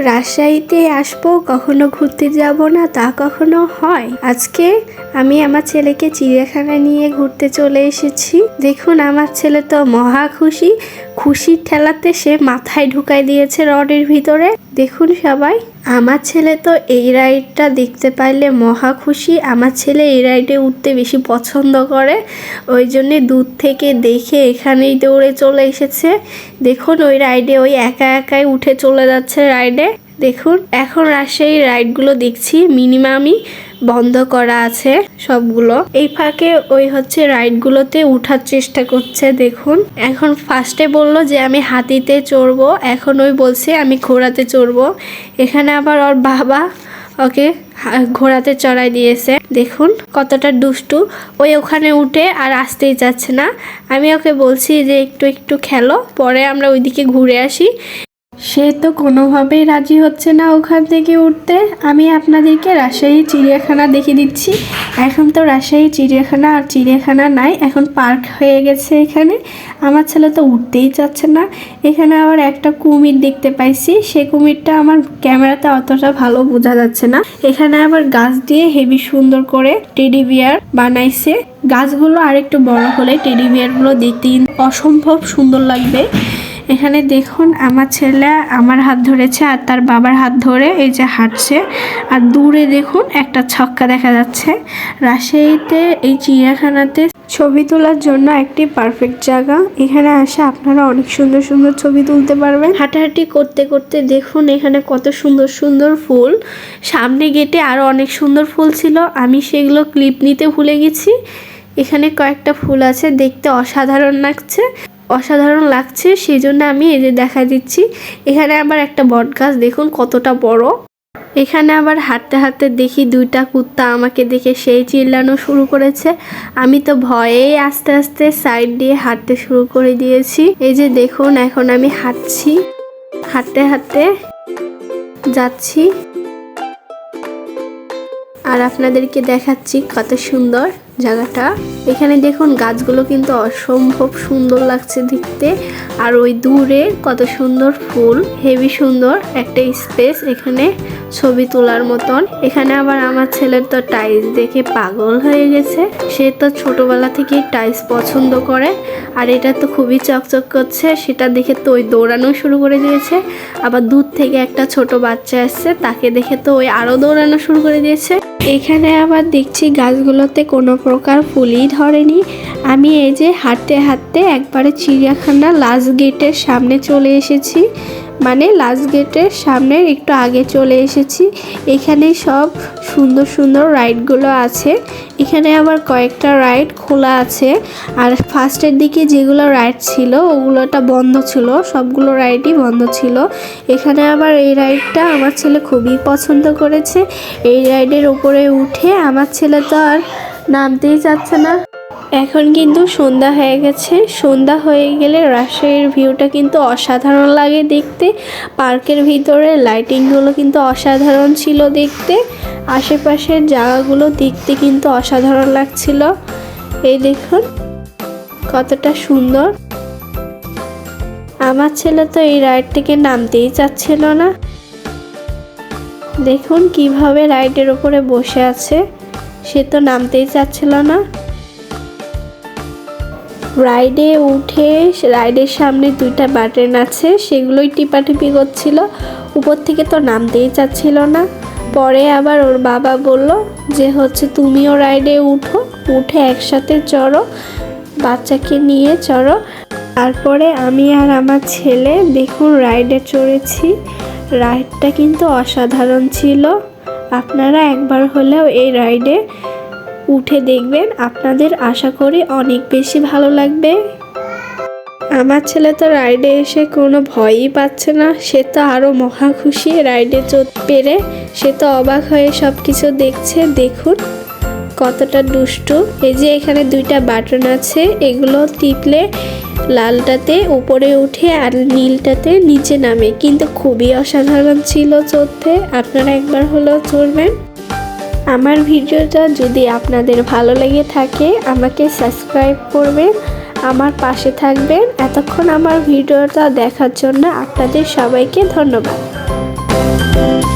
রাজশাহীতে আসবো, কখনো ঘুরতে যাব না তা কখনো হয়। আজকে আমি আমার ছেলেকে চিড়িয়াখানায় নিয়ে ঘুরতে চলে এসেছি। দেখুন আমার ছেলে তো মহা খুশি, খুশির ঠেলাতে সে মাথায় ঢুকাই দিয়েছে রডের ভিতরে। দেখুন সবাই, আমার ছেলে তো এই রাইডটা দেখতে পাইলে মহা খুশি। আমার ছেলে এই রাইডে উঠতে বেশি পছন্দ করে, ওই জন্যে দূর থেকে দেখে এখানেই দৌড়ে চলে এসেছে। দেখুন ওই রাইডে ওই একা একাই উঠে চলে যাচ্ছে রাইডে। দেখুন এখন রাজশাহীর রাইডগুলো দেখছি মিনিমামই বন্ধ করা আছে সবগুলো। এই ফাঁকে ওই হচ্ছে রাইডগুলোতে উঠার চেষ্টা করছে। দেখুন এখন ফার্স্টে বললো যে আমি হাতিতে চড়বো, এখন ওই বলছে আমি ঘোড়াতে চড়বো। এখানে আবার ওর বাবা ওকে ঘোড়াতে চড়াই দিয়েছে। দেখুন কতটা দুষ্টু, ওই ওখানে উঠে আর আসতেই চাচ্ছে না। আমি ওকে বলছি যে একটু একটু খেলো, পরে আমরা ওইদিকে ঘুরে আসি। সে তো কোনোভাবেই রাজি হচ্ছে না ওখান থেকে উঠতে। আমি আপনাদেরকে রাজশাহী চিড়িয়াখানা দেখিয়ে দিচ্ছি। এখন তো রাজশাহী চিড়িয়াখানা আর চিড়িয়াখানা নাই, এখন পার্ক হয়ে গেছে এখানে। আমার ছেলে তো উঠতেই চাচ্ছে না। এখানে আবার একটা কুমির দেখতে পাইছি, সে কুমিরটা আমার ক্যামেরাতে অতটা ভালো বোঝা যাচ্ছে না। এখানে আবার গাছ দিয়ে হেভি সুন্দর করে টেডি বিয়ার বানাইছে। গাছগুলো আর একটু বড় হলে টেডি বিয়ারগুলো দেখতে অসম্ভব সুন্দর লাগবে। এখানে দেখুন আমার ছেলে আমার হাত ধরেছে আর তার বাবার হাত ধরে এই যে হাঁটছে। আর দূরে দেখুন একটা ছক্কা দেখা যাচ্ছে। রাজশাহীতে এই চিড়িয়াখানাতে ছবি তোলার জন্য একটি পারফেক্ট জায়গা। এখানে আসে আপনারা অনেক সুন্দর সুন্দর ছবি তুলতে পারবেন। হাঁটাহাঁটি করতে করতে দেখুন এখানে কত সুন্দর সুন্দর ফুল। সামনে গেটে আরো অনেক সুন্দর ফুল ছিল, আমি সেগুলো ক্লিপ নিতে ভুলে গেছি। এখানে কয়েকটা ফুল আছে, দেখতে অসাধারণ লাগছে, সেই জন্য আমি এই যে দেখা দিচ্ছি। এখানে আবার একটা বট গাছ দেখুন কতটা বড়। এখানে আবার হাঁটতে হাঁটতে দেখি দুইটা কুত্তা আমাকে দেখে সেই চিল্লানো শুরু করেছে। আমি তো ভয়েই আস্তে আস্তে সাইড দিয়ে হাঁটতে শুরু করে দিয়েছি। এই যে দেখুন এখন আমি হাঁটতে হাঁটতে যাচ্ছি আর আপনাদেরকে দেখাচ্ছি কত সুন্দর জায়গাটা। এখানে দেখুন গাছগুলো কিন্তু অসম্ভব সুন্দর লাগছে দেখতে। আর ওই দূরে কত সুন্দর ফুল, হেভি সুন্দর একটা স্পেস এখানে ছবি তোলার মতন। এখানে আবার আমার ছেলের তো টাইলস দেখে পাগল হয়ে গেছে। সে তো ছোটবেলা থেকেই টাইলস পছন্দ করে, আর এটা তো খুবই চকচক করছে, সেটা দেখে তো ওই দৌড়ানো শুরু করে দিয়েছে। আবার দূর থেকে একটা ছোট বাচ্চা আসছে, তাকে দেখে তো ওই আরো দৌড়ানো শুরু করে দিয়েছে। এখানে আবার দেখছি গাছগুলোতে কোনো প্রকার ফুলই ধরেনি। আমি এই যে হাঁটতে হাঁটতে একবারে চিড়িয়াখানা লাস্ট গেটের সামনে চলে এসেছি, মানে লাস্ট গেটের সামনে একটু আগে চলে এসেছি। এখানে সব সুন্দর সুন্দর রাইডগুলো আছে। এখানে আবার কয়েকটা রাইড খোলা আছে, আর ফার্স্টের দিকে যেগুলো রাইড ছিল ওগুলোটা বন্ধ ছিল, সবগুলো রাইডই বন্ধ ছিল। এখানে আবার এই রাইডটা আমার ছেলে খুবই পছন্দ করেছে। এই রাইডের উপরে উঠে আমার ছেলে তো আর নামতেই চাচ্ছে না। এখন কিন্তু সন্ধ্যা হয়ে গেছে। সন্ধ্যা হয়ে গেলে রাজশাহীর ভিউটা কিন্তু অসাধারণ লাগে দেখতে। পার্কের ভিতরে লাইটিংগুলো কিন্তু অসাধারণ ছিল দেখতে। আশেপাশের জায়গাগুলো দেখতে কিন্তু অসাধারণ লাগছিল। এই দেখুন কতটা সুন্দর। আমার ছেলে তো এই রাইড থেকে নামতেই চাচ্ছিল না। দেখুন কিভাবে রাইডের উপরে বসে আছে, সে তো নামতেই চাচ্ছিল না। রাইডে উঠে রাইডের সামনে দুইটা বাটন আছে, সেগুলোই টিপাটিপি করছিল। উপর থেকে তো নামতেই চাচ্ছিল না। পরে আবার ওর বাবা বলল যে হচ্ছে তুমিও রাইডে উঠে একসাথে চড়ো, বাচ্চাকে নিয়ে চড়ো। তারপরে আমি আর আমার ছেলে দেখুন রাইডে চড়েছি। রাইডটা কিন্তু অসাধারণ ছিল। আপনারা একবার হলেও এই রাইডে উঠে দেখবেন, আপনাদের আশা করি অনেক বেশি ভালো লাগবে। আমার ছেলে তো রাইডে এসে কোনো ভয়ই পাচ্ছে না, সে তো আরো মহা খুশি রাইডে চড়তে পেরে। সে তো অবাক হয়ে সব কিছু দেখছে। দেখুন কতটা দুষ্টু। এই যে এখানে দুইটা বাটন আছে, এগুলো টিপলে লালটাতে উপরে উঠে আর নীলটাতে নিচে নামে। কিন্তু খুবই অসাধারণ ছিল চড়তে, আপনারা একবার হলেও চড়বেন। আমার ভিডিওটা যদি আপনাদের ভালো লেগে থাকে আমাকে সাবস্ক্রাইব করবেন, আমার পাশে থাকবেন। এতক্ষণ আমার ভিডিওটা দেখার জন্য আপনাদের সবাইকে ধন্যবাদ। না।